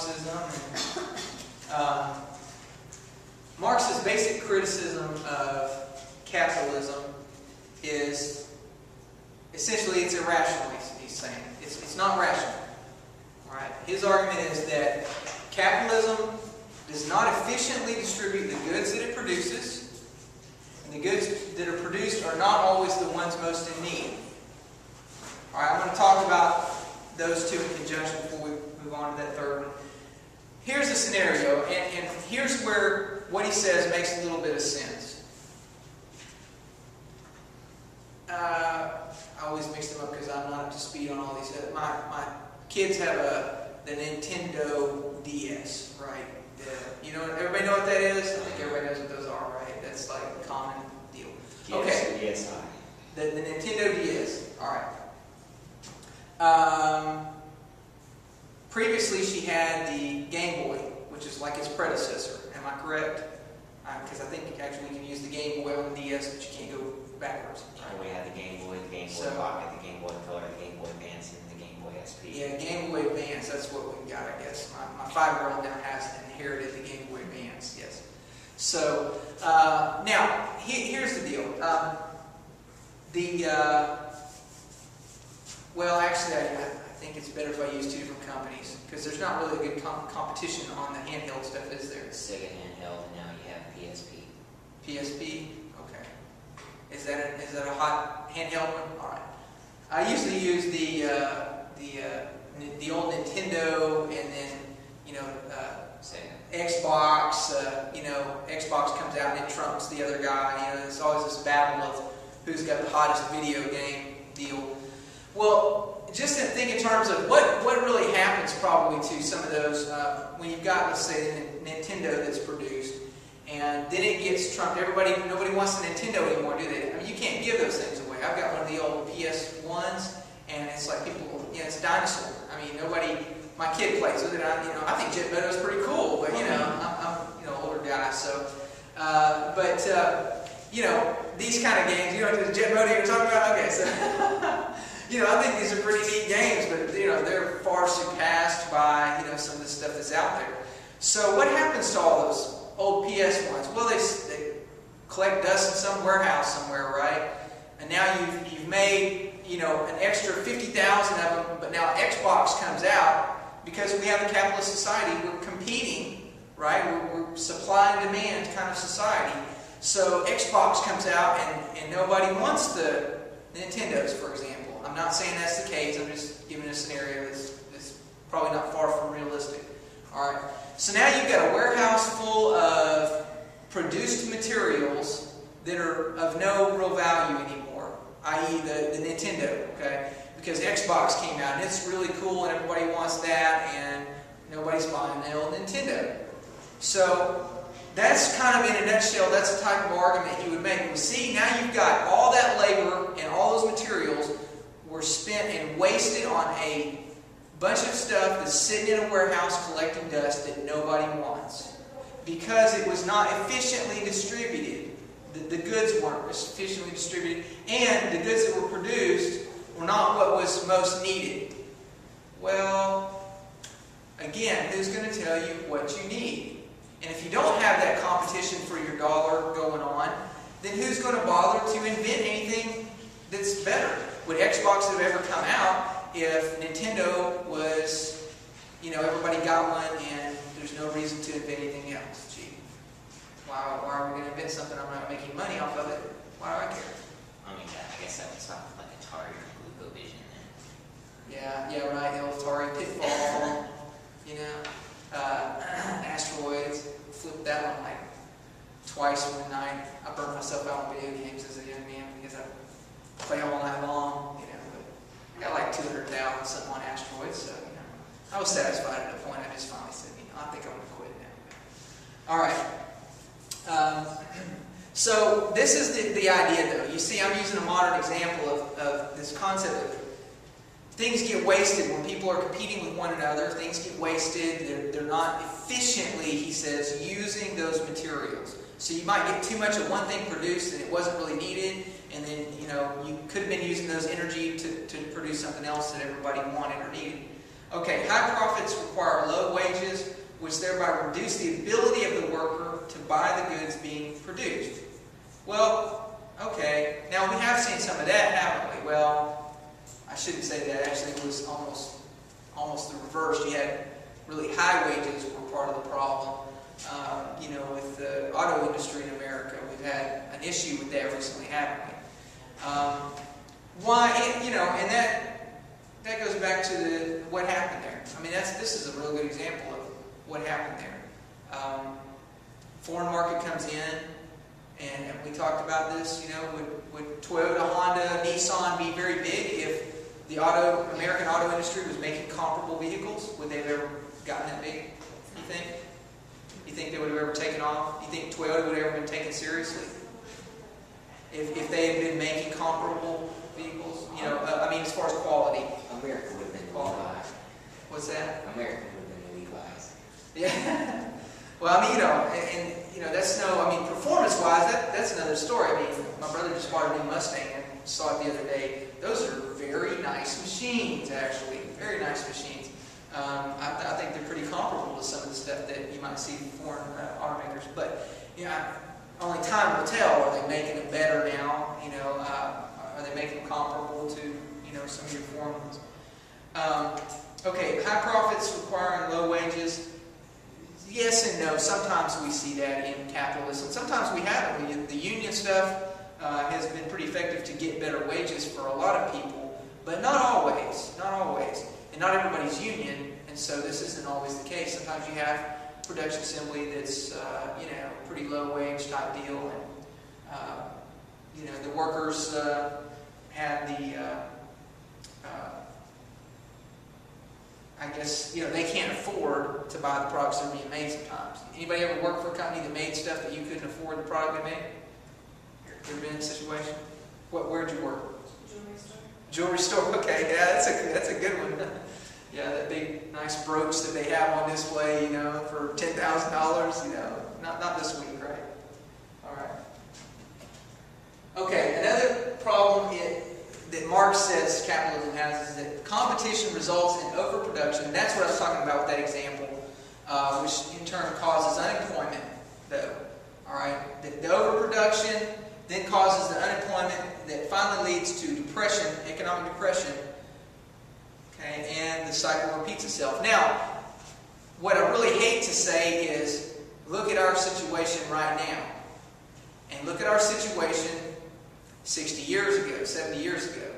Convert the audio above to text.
Marxism. And, Marx's basic criticism of capitalism is essentially it's irrational, he's saying. It's not rational. All right? His argument is that capitalism does not efficiently distribute the goods that it produces, and the goods that are produced are not always the ones most in need. All right, I'm going to talk about those two in conjunction before we move on to that third one. Here's a scenario, and here's where what he says makes a little bit of sense. I always mix them up because I'm not up to speed on all these. My kids have the Nintendo DS, right? Everybody know what that is? I think everybody knows what those are, right? That's like a common deal. Okay. Yes, the Nintendo DS. All right. Previously, she had the Game Boy, which is like its predecessor. Am I correct? Because I think actually you can use the Game Boy on the DS, but you can't go backwards. Right? We had the Game Boy Pocket, the Game Boy Color, the Game Boy Advance, and the Game Boy SP. Yeah, Game Boy Advance. That's what we got, I guess. My 5-year-old now has inherited the Game Boy Advance. Yes. So now here's the deal. Well, actually, I think it's better if I use two different companies because there's not really a good competition on the handheld stuff, is there? Sega handheld, and now you have PSP. PSP? Okay. Is that a hot handheld one? All right. I usually use the old Nintendo, and then Xbox. Xbox comes out and it trumps the other guy. There's always this battle of who's got the hottest video game deal. Well, just to think in terms of what really happens probably to some of those when you've got, let's say, the Nintendo that's produced, and then it gets trumped. Nobody wants the Nintendo anymore, do they? I mean, you can't give those things away. I've got one of the old PS1s, and it's like people, it's a dinosaur. I mean, my kid plays with it. I think Jet Moto's pretty cool, but I'm an older guy, so. These kind of games, the Jet Moto you're talking about. Okay, so. I think these are pretty neat games, but they're far surpassed by some of the stuff that's out there. So what happens to all those old PS1s? Well, they collect dust in some warehouse somewhere, right? And now you've made an extra 50,000 of them, but now Xbox comes out because we have a capitalist society. We're competing, right? We're supply and demand kind of society. So Xbox comes out and nobody wants the Nintendos, for example. I'm not saying that's the case. I'm just giving a scenario that's probably not far from realistic. All right. So now you've got a warehouse full of produced materials that are of no real value anymore, i.e. the Nintendo, okay? Because Xbox came out and it's really cool and everybody wants that and nobody's buying the old Nintendo. So that's kind of in a nutshell, that's the type of argument he would make. See, now you've got all that labor and all those materials were spent and wasted on a bunch of stuff that's sitting in a warehouse collecting dust that nobody wants because it was not efficiently distributed. The goods weren't efficiently distributed, and the goods that were produced were not what was most needed. Well, again, who's going to tell you what you need? And if you don't have that competition for your dollar going on, then who's going to bother to invent anything that's better? Would Xbox have ever come out if Nintendo was, everybody got one and there's no reason to invent anything else? Gee, why are we going to invent something I'm not making money off of it? Why do I care? I guess that would sound like Atari or ColecoVision then. Yeah, right. The old Atari Pitfall, Asteroids. Flipped that one like twice one night. I burned myself out on video games as a young man because I play all night long, but I got like 200,000 something on Asteroids, so I was satisfied at a point. I just finally said, I think I'm going to quit now. All right. So this is the idea, though. You see, I'm using a modern example of this concept of things get wasted when people are competing with one another. Things get wasted. They're not efficiently, he says, using those materials. So you might get too much of one thing produced and it wasn't really needed, and then you could have been using those energy to produce something else that everybody wanted or needed. Okay, high profits require low wages. which thereby reduce the ability of the worker to buy the goods being produced. Well, okay, now we have seen some of that, haven't we? Well, I shouldn't say that. Actually, it was almost the reverse. You had really high wages were part of the problem. You know, with the auto industry in America, we've had an issue with that recently, haven't we? Why? You know, and that goes back to what happened there. I mean, this is a real good example of what happened there. Foreign market comes in, and we talked about this. You know, would Toyota, Honda, Nissan be very big if the American auto industry was making comparable vehicles? Would they have ever gotten that big? You think? You think they would have ever taken off? You think Toyota would have ever been taken seriously if they had been making comparable vehicles? You know, I mean, as far as quality. America would have been Levi's. What's that? America would have been Levi's. Yeah. Well, I mean, you know, and you know, that's no. I mean, performance-wise, that's another story. I mean, my brother just bought a new Mustang and saw it the other day. Those are very nice machines, actually. Very nice machines. I think they're pretty comparable to some of the stuff that you might see from foreign automakers. But, you know, only time will tell. Are they making them better now? You know, are they making them comparable to, you know, some of your foreign ones? Okay, high profits requiring low wages. Yes and no. Sometimes we see that in capitalism. Sometimes we haven't. The union stuff has been pretty effective to get better wages for a lot of people, but not always. Not always. And not everybody's union, and so this isn't always the case. Sometimes you have production assembly that's, you know, pretty low wage type deal, and, you know, the workers have the, I guess, you know, they can't afford to buy the products that are being made sometimes. Anybody ever work for a company that made stuff that you couldn't afford the product they made? Ever been in a situation? Where'd you work? Jewelry store. Jewelry store, okay, yeah, that's a good one. Yeah, that big, nice brooch that they have on display, you know, for $10,000, you know, not this week, right? All right. Okay, another problem that Marx says capitalism has is that competition results in overproduction. That's what I was talking about with that example, which in turn causes unemployment, though. All right, the overproduction then causes the unemployment that finally leads to depression, economic depression, okay, and the cycle repeats itself. Now, what I really hate to say is, look at our situation right now, and look at our situation 60 years ago, 70 years ago.